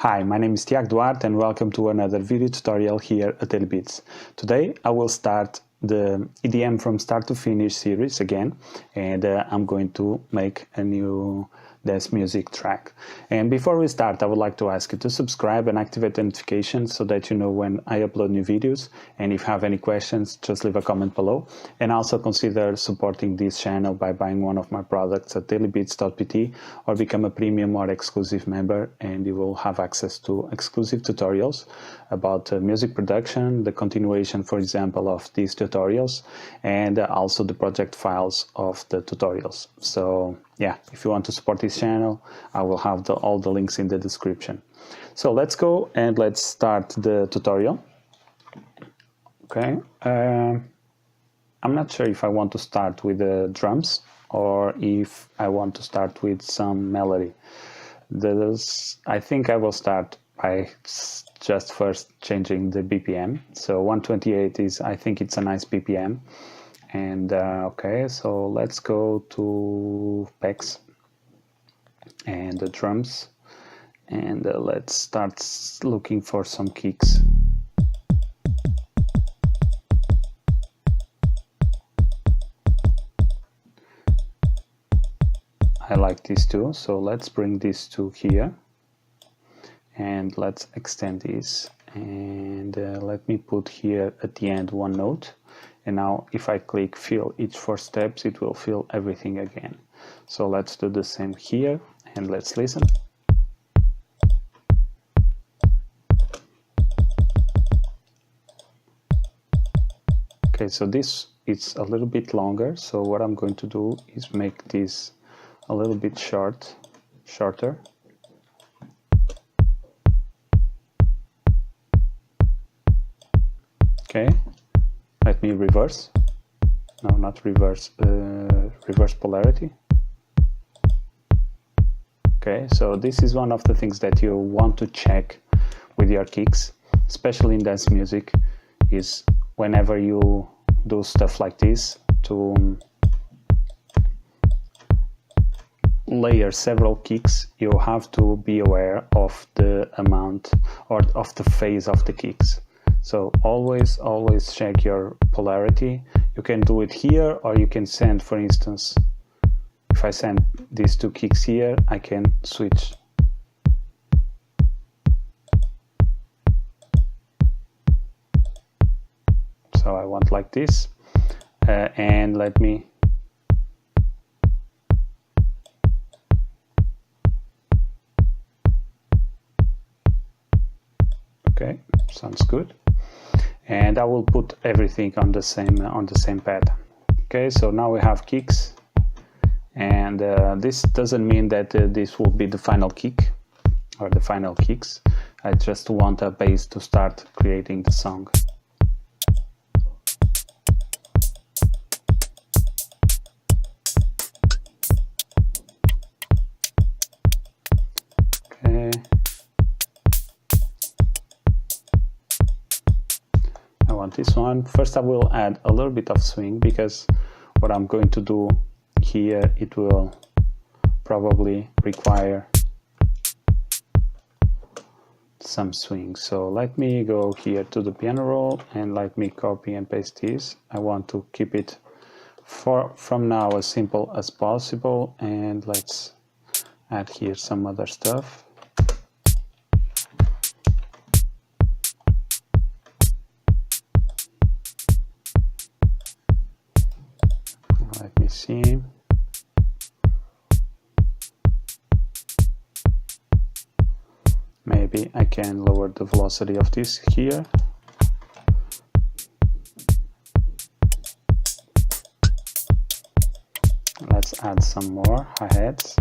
Hi, my name is Tiago Duarte and welcome to another video tutorial here at DailyBeats. Today I will start the EDM from start to finish series again, and I'm going to make a new dance music track. And before we start, I would like to ask you to subscribe and activate the notifications so that you know when I upload new videos. And if you have any questions, just leave a comment below. And also consider supporting this channel by buying one of my products at DailyBeatsVI or become a premium or exclusive member, and you will have access to exclusive tutorials about music production, the continuation, for example, of these tutorials, and also the project files of the tutorials. So yeah, if you want to support this channel, I will have all the links in the description. So let's go and let's start the tutorial. Okay, I'm not sure if I want to start with the drums or if I want to start with some melody. I think I will start by just first changing the BPM. So 128 is, I think it's a nice BPM. And okay, so let's go to pegs and the drums, and let's start looking for some kicks. I like these two, so let's bring these two here and let's extend this, and let me put here at the end one note. And now if I click fill each 4 steps, it will fill everything again. So let's do the same here and let's listen. Okay, so this is a little bit longer, so what I'm going to do is make this a little bit shorter. Okay, let me reverse. No, not reverse, reverse polarity. Okay, so this is one of the things that you want to check with your kicks, especially in dance music, is whenever you do stuff like this, to layer several kicks, you have to be aware of the amount or of the phase of the kicks. So always check your polarity. You can do it here, or you can send, for instance, if I send these 2 kicks here, I can switch. So I want like this, and let me okay, sounds good. And I will put everything on the same pad. Okay, so now we have kicks, and this doesn't mean that this will be the final kick or the final kicks. I just want a bass to start creating the song. Okay. I want this one. First I will add a little bit of swing, because what I'm going to do here, it will probably require some swing. So let me go here to the piano roll and let me copy and paste this. I want to keep it from now as simple as possible, and let's add here some other stuff. Let me see. Maybe I can lower the velocity of this here. Let's add some more hi-hats.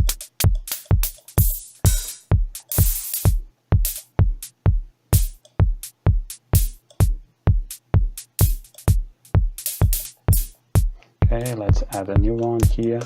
Okay, let's add a new one here.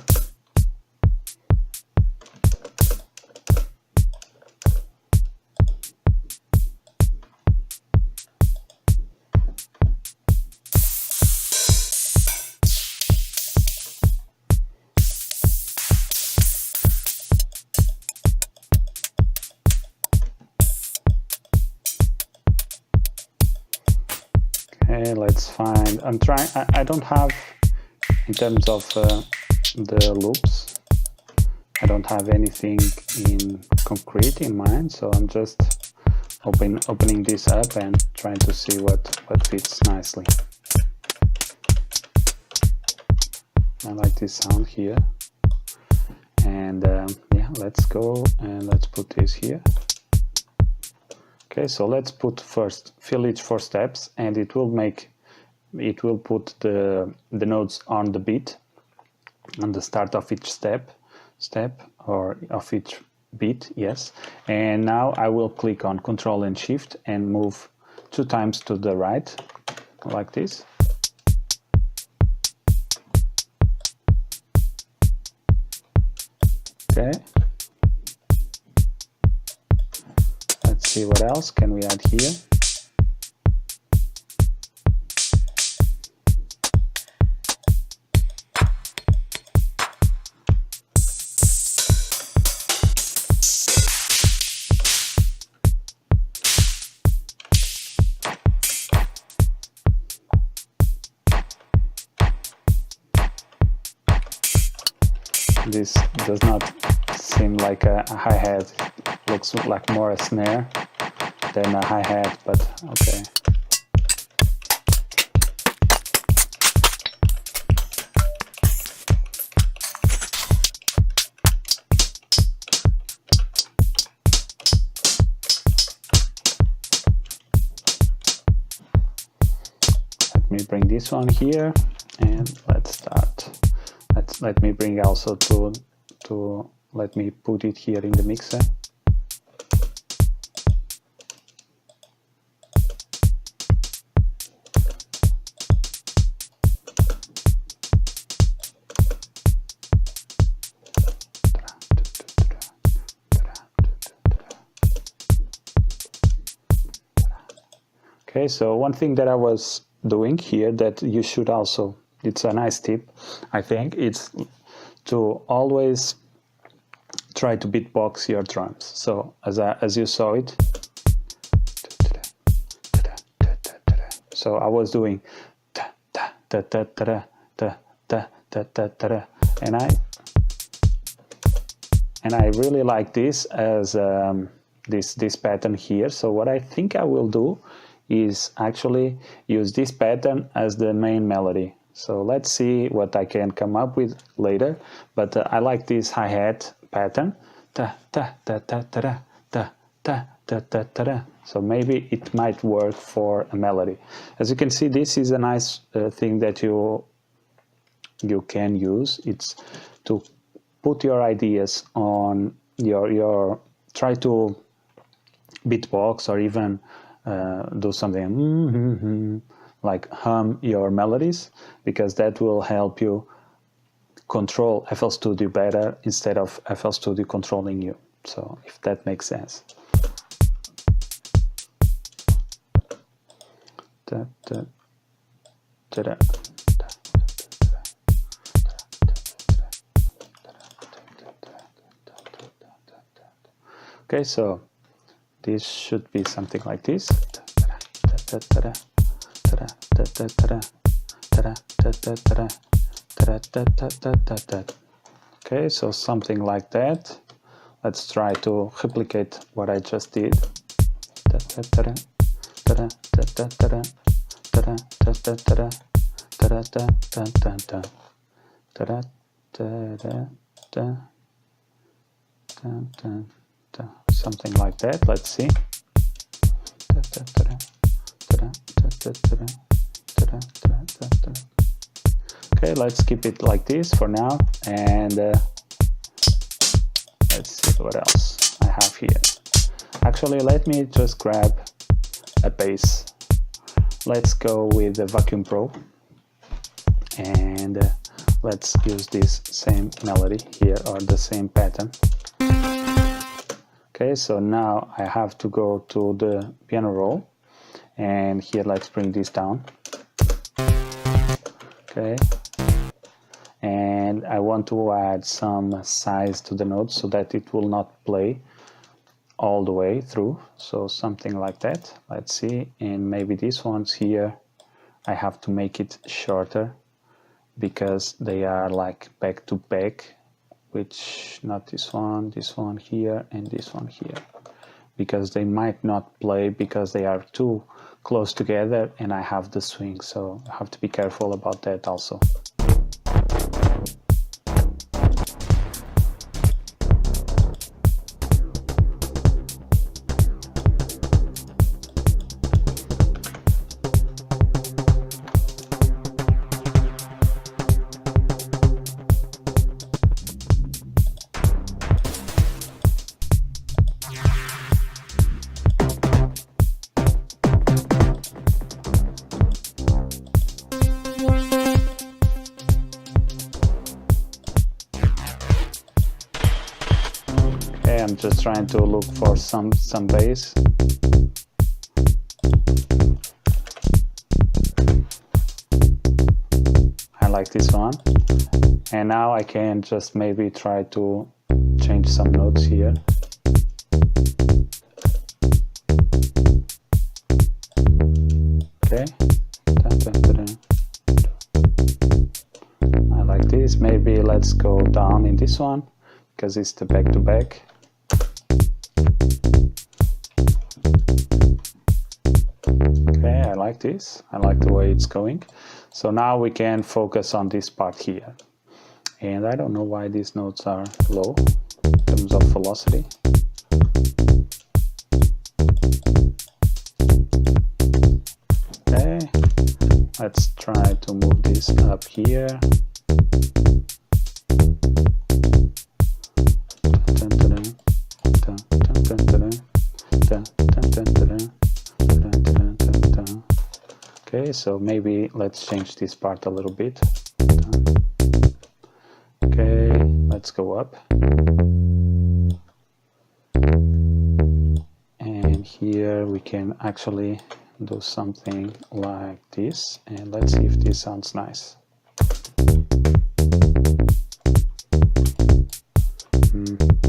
Okay, let's find, I don't have, in terms of the loops, I don't have anything in concrete in mind, so I'm just opening this up and trying to see what fits nicely. I like this sound here, and yeah, let's go and let's put this here. Okay, so let's put first fill each 4 steps, and it will put the notes on the beat, on the start of each step or of each beat, yes. And now I will click on Control and Shift and move 2 times to the right, like this. Okay. Let's see what else can we add here. This does not seem like a hi-hat, looks like more a snare than a hi-hat, but okay. Let me bring this one here and let's start. Let me bring also let me put it here in the mixer. Okay, so one thing that I was doing here that you should also, it's a nice tip, I think, it's to always try to beatbox your drums. So as you saw it, so I was doing and I really like this as this pattern here. So what I think I will do is actually use this pattern as the main melody. So let's see what I can come up with later, but I like this hi-hat pattern. So maybe it might work for a melody. As you can see, this is a nice thing that you can use. It's to put your ideas on try to beatbox or even do something like hum your melodies, because that will help you control FL Studio better instead of FL Studio controlling you. So if that makes sense. Okay, so this should be something like this. Okay, so something like that. Let's try to replicate what I just did. Something like that. Let's see. Okay, let's keep it like this for now, and let's see what else I have here. Actually, let me just grab a bass. Let's go with the Vacuum Pro, and let's use this same melody here, or the same pattern. Okay, so now I have to go to the piano roll, and here let's bring this down. Okay, and I want to add some size to the notes so that it will not play all the way through, so something like that. Let's see, and maybe these ones here I have to make it shorter because they are like back to back, which not this one here, and this one here, because they might not play because they are too close together and I have the swing, so I have to be careful about that also. I'm just trying to look for some bass. I like this one. And now I can just maybe try to change some notes here. Okay. I like this. Maybe let's go down in this one because it's the back to back. Okay, I like this. I like the way it's going. So now we can focus on this part here. And I don't know why these notes are low in terms of velocity. Okay, let's try to move this up here. Okay, so maybe let's change this part a little bit. Okay, let's go up. And here we can actually do something like this. And let's see if this sounds nice.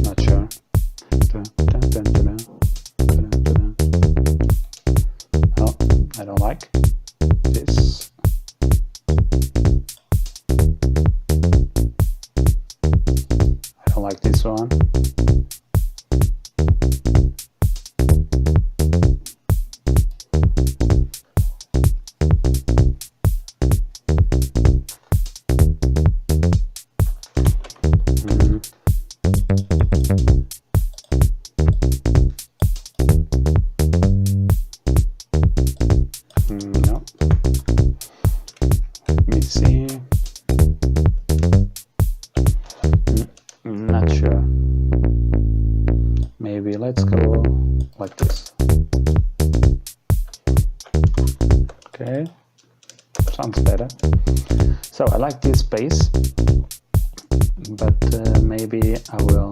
Not sure. Oh, I don't like this. I don't like this one. No. Let me see. Not sure. Maybe let's go like this. Okay, sounds better. So I like this bass, but maybe I will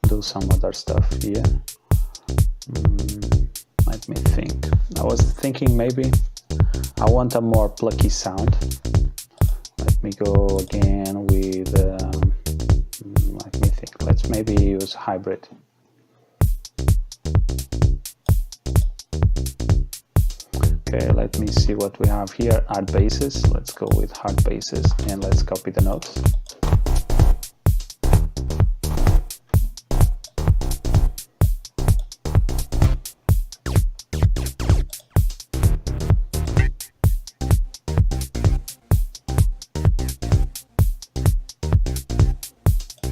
do some other stuff here. Let me think. I was thinking maybe I want a more plucky sound. Let me go again with, let me think, let's maybe use hybrid. Okay, let me see what we have here. Hard basses. Let's go with hard basses and let's copy the notes.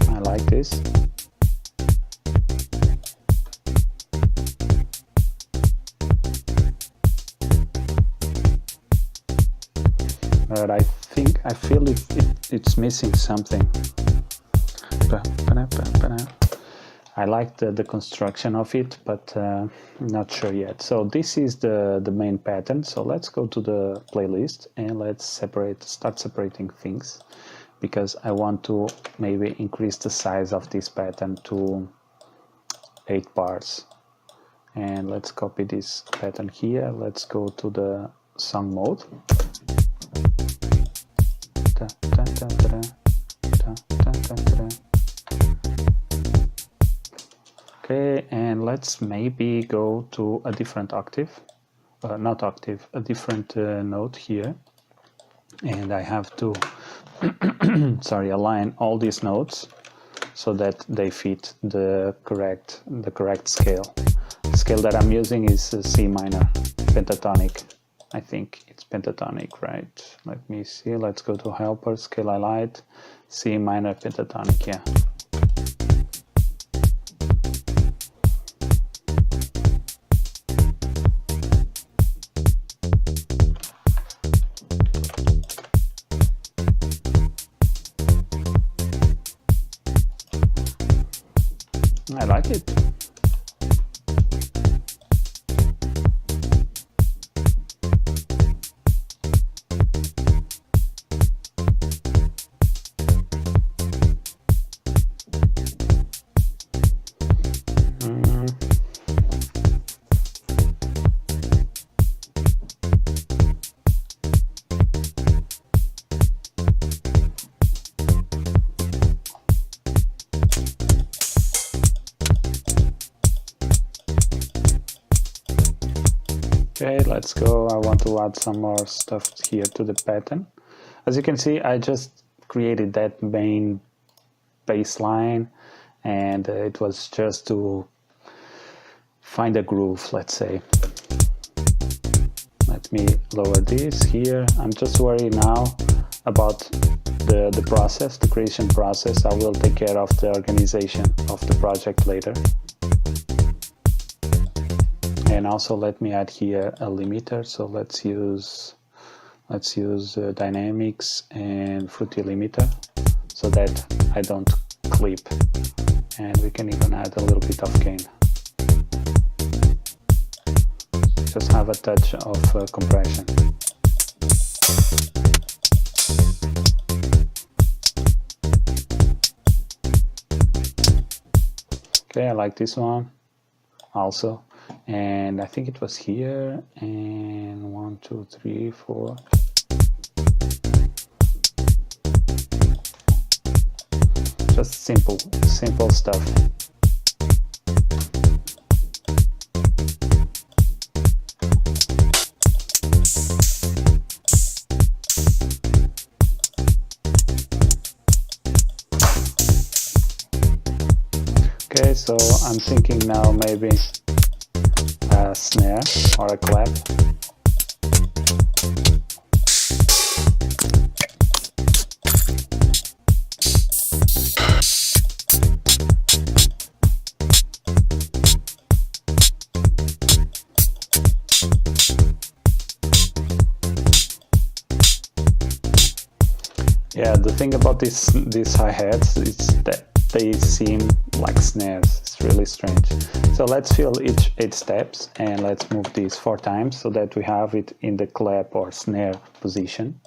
I like this. But I feel it's missing something. I like the construction of it, but not sure yet. So this is the main pattern. So let's go to the playlist and let's start separating things, because I want to maybe increase the size of this pattern to 8 bars. And let's copy this pattern here. Let's go to the song mode. Okay, and let's maybe go to a different octave. not octave, a different note here, and I have to sorry, align all these notes so that they fit the correct scale. The scale that I'm using is C minor pentatonic. I think it's pentatonic, right? Let me see. Let's go to helper, scale highlight, C minor pentatonic, yeah. I like it. Okay, let's go. I want to add some more stuff here to the pattern. As you can see, I just created that main bass line, and it was just to find a groove, let's say. Let me lower this here. I'm just worried now about the process, the creation process. I will take care of the organization of the project later. And also let me add here a limiter. So let's use dynamics and fruity limiter so that I don't clip. And we can even add a little bit of gain. Just have a touch of compression. Okay, I like this one also. And I think it was here, and 1, 2, 3, 4. Just simple stuff. Okay, so I'm thinking now maybe a snare or a clap. Yeah, the thing about these hi-hats is that they seem like snares. It's really strange. So let's fill each 8 steps, and let's move these 4 times so that we have it in the clap or snare position.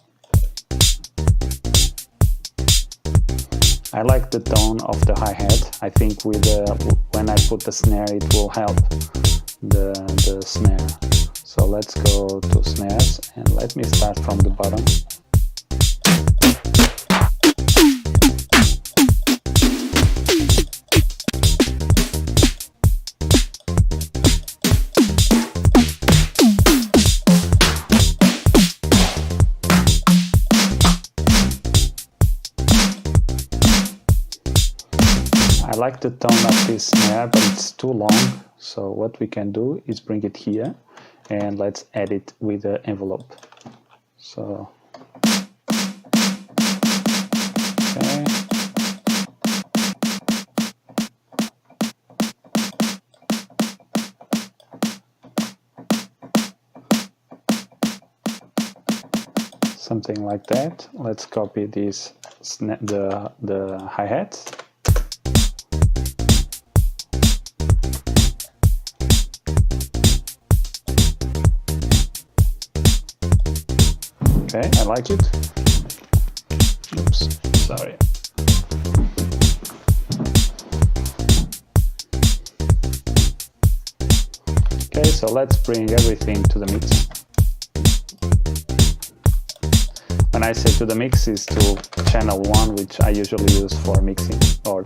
I like the tone of the hi-hat. I think with when I put the snare, it will help the snare. So let's go to snares, and let me start from the bottom. I like the tone of this snare, but it's too long, so what we can do is bring it here, and let's add it with the envelope. So, okay. Something like that. Let's copy this, the hi-hats. Okay, I like it. Oops, sorry. Okay, so let's bring everything to the mix. When I say to the mix, is to channel 1, which I usually use for mixing, or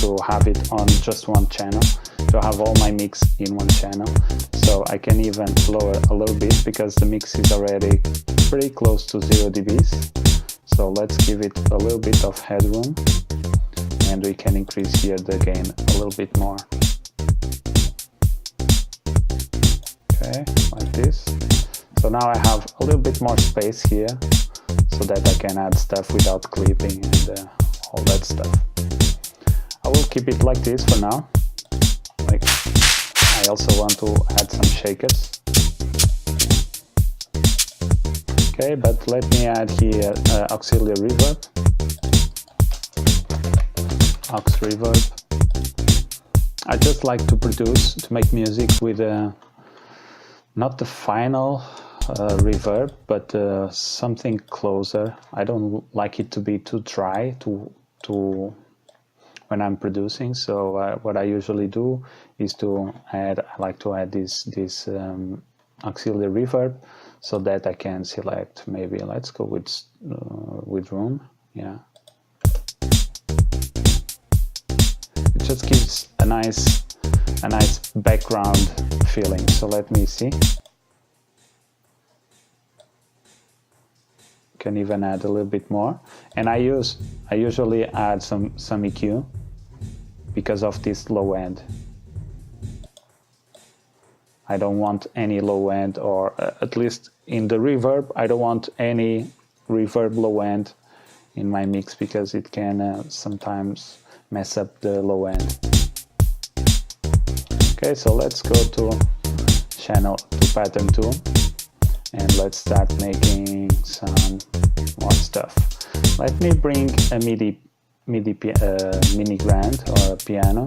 to have it on just one channel. to have all my mix in one channel. So I can even lower a little bit because the mix is already pretty close to 0 dBs. So let's give it a little bit of headroom, and we can increase here the gain a little bit more. Okay, like this. So now I have a little bit more space here so that I can add stuff without clipping and all that stuff. I will keep it like this for now. Like, I also want to add some shakers. Okay, but let me add here auxiliary reverb. Aux reverb. I just like to make music with not the final reverb, but something closer. I don't like it to be too dry to when I'm producing. So what I usually do is I like to add this auxiliary reverb, so that I can select, maybe let's go with room. Yeah, it just gives a nice background feeling. So let me see. Can even add a little bit more, and I usually add some EQ because of this low end. I don't want any low end, or at least in the reverb, I don't want any reverb low end in my mix because it can sometimes mess up the low end. Okay, so let's go to pattern 2, and let's start making some more stuff. Let me bring a mini grand or a piano.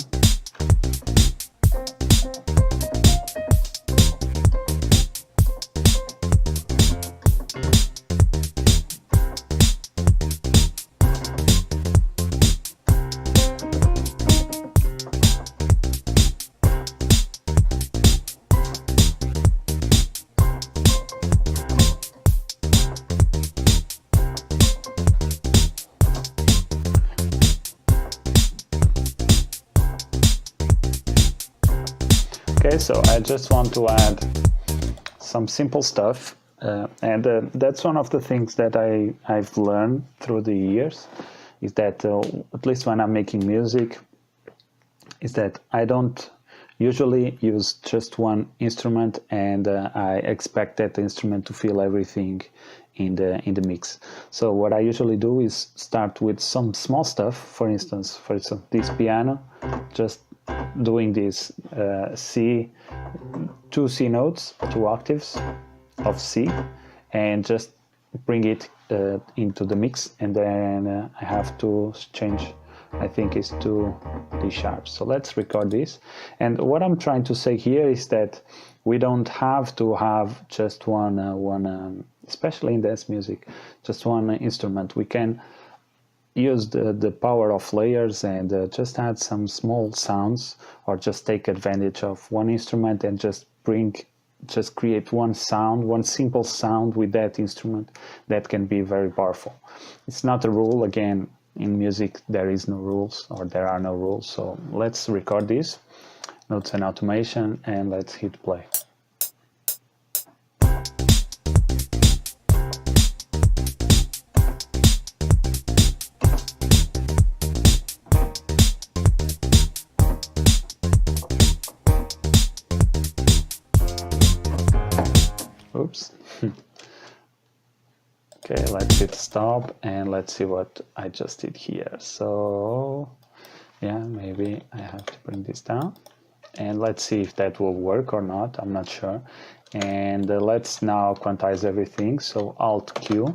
Okay, so I just want to add some simple stuff, and that's one of the things that I've learned through the years, is that at least when I'm making music, is that I don't usually use just one instrument, and I expect that instrument to feel everything in the mix. So what I usually do is start with some small stuff. For instance, this piano, just doing this two C notes, 2 octaves of C, and just bring it into the mix, and then I have to change, I think it's to D sharp. So let's record this. And what I'm trying to say here is that we don't have to have just one especially in dance music, just one instrument. We can use the power of layers and just add some small sounds, or just take advantage of one instrument and just create one sound, one simple sound with that instrument that can be very powerful. It's not a rule. Again, in music there is no rules, or there are no rules. So let's record this, notes and automation, and let's hit play. Oops. Okay, let's hit stop, and let's see what I just did here. So yeah, maybe I have to bring this down, and let's see if that will work or not. I'm not sure. And let's now quantize everything. So Alt Q,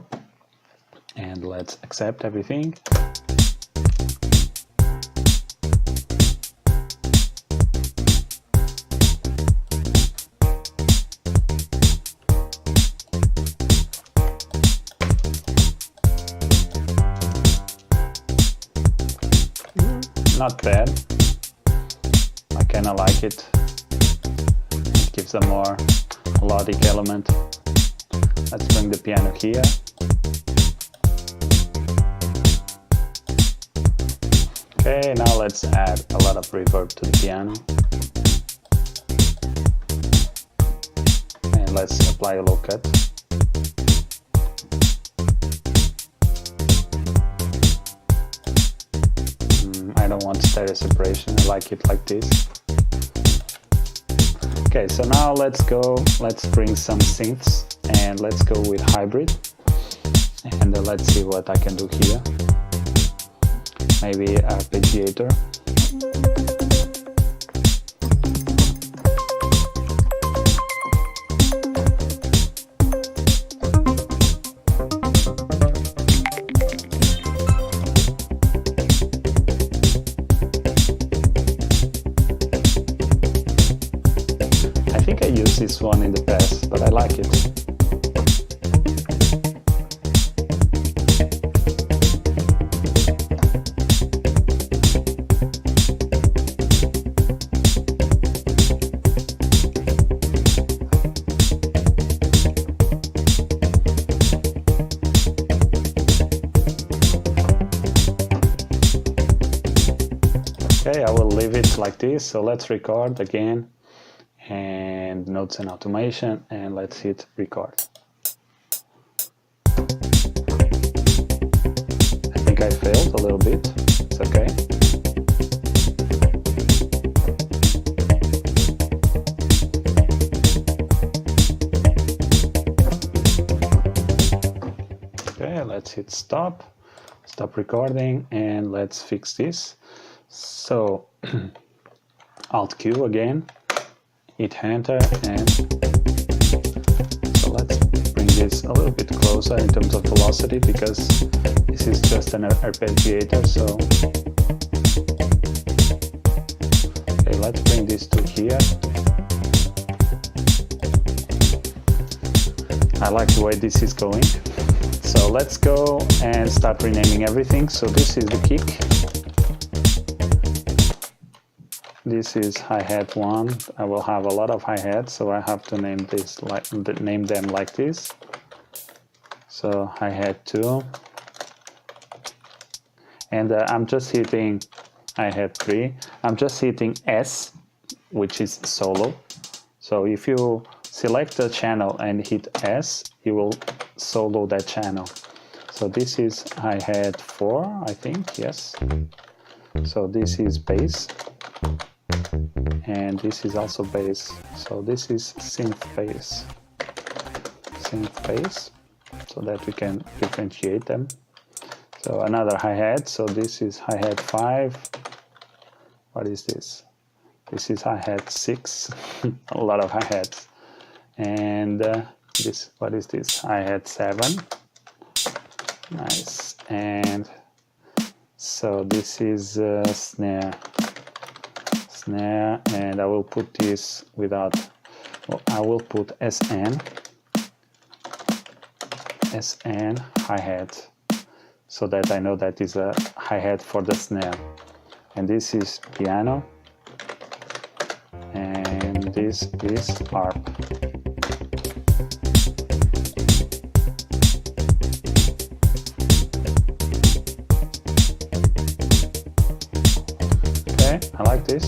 and let's accept everything. Not bad. I kind of like it. It gives a more melodic element. Let's bring the piano here. Okay, now let's add a lot of reverb to the piano. let's apply a low cut. I don't want stereo separation, I like it like this. Okay, so now let's bring some synths and let's go with hybrid, and let's see what I can do here. Maybe arpeggiator. I think I used this one in the past, but I like it. Okay, I will leave it like this, so let's record again, and notes and automation, and let's hit record. I think I failed a little bit, it's okay. Okay, let's hit stop recording, and let's fix this. So Alt Q again, hit enter, and so let's bring this a little bit closer in terms of velocity, because this is just an arpeggiator. So okay, let's bring this to here. I like the way this is going. So let's go and start renaming everything. So this is the kick. This is hi-hat 1. I will have a lot of hi-hats, so I have to name this name them like this. So hi-hat 2, and I'm just hitting hi-hat 3. I'm just hitting S, which is solo. So if you select the channel and hit S, you will solo that channel. So this is hi-hat 4, I think, yes. So this is bass. And this is also bass, so this is synth bass, so that we can differentiate them. So another hi-hat, so this is hi-hat 5. What is this? This is hi-hat 6, a lot of hi-hats. And this, what is this? Hi-hat 7, nice. And so this is snare, and I will put this without, well, I will put SN hi-hat, so that I know that is a hi-hat for the snare. And this is piano, and this is harp. Okay, I like this.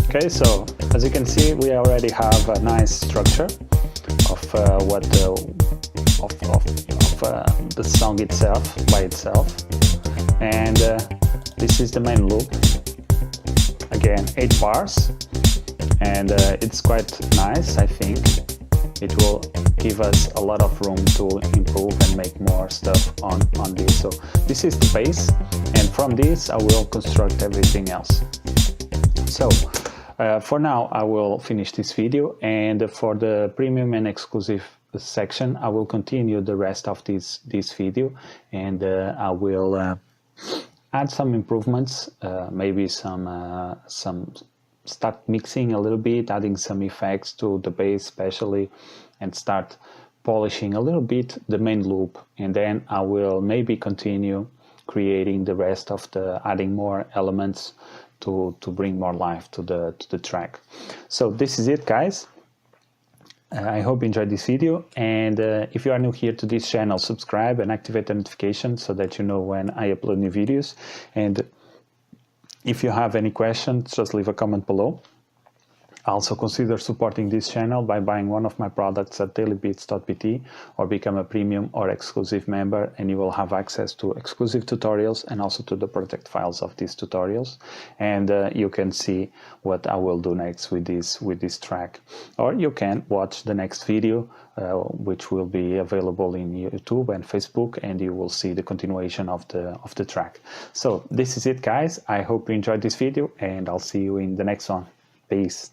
Okay, so as you can see, we already have a nice structure of the song itself by itself, and this is the main loop. Again, 8 bars, and it's quite nice. I think it will give us a lot of room to improve and make more stuff on this. So this is the base, and from this I will construct everything else. So for now I will finish this video, and for the premium and exclusive section I will continue the rest of this video, and I will add some improvements, maybe some start mixing a little bit, adding some effects to the bass especially, and start polishing a little bit the main loop, and then I will maybe continue creating the rest of adding more elements to bring more life to the track. So this is it, guys. I hope you enjoyed this video, and if you are new here to this channel, subscribe and activate the notification so that you know when I upload new videos. And If you have any questions, just leave a comment below. Also consider supporting this channel by buying one of my products at DailyBeatsVI or become a premium or exclusive member, and you will have access to exclusive tutorials and also to the project files of these tutorials, and you can see what I will do next with this track, or you can watch the next video which will be available in YouTube and Facebook, and you will see the continuation of the track. So this is it, guys. I hope you enjoyed this video, and I'll see you in the next one. Peace.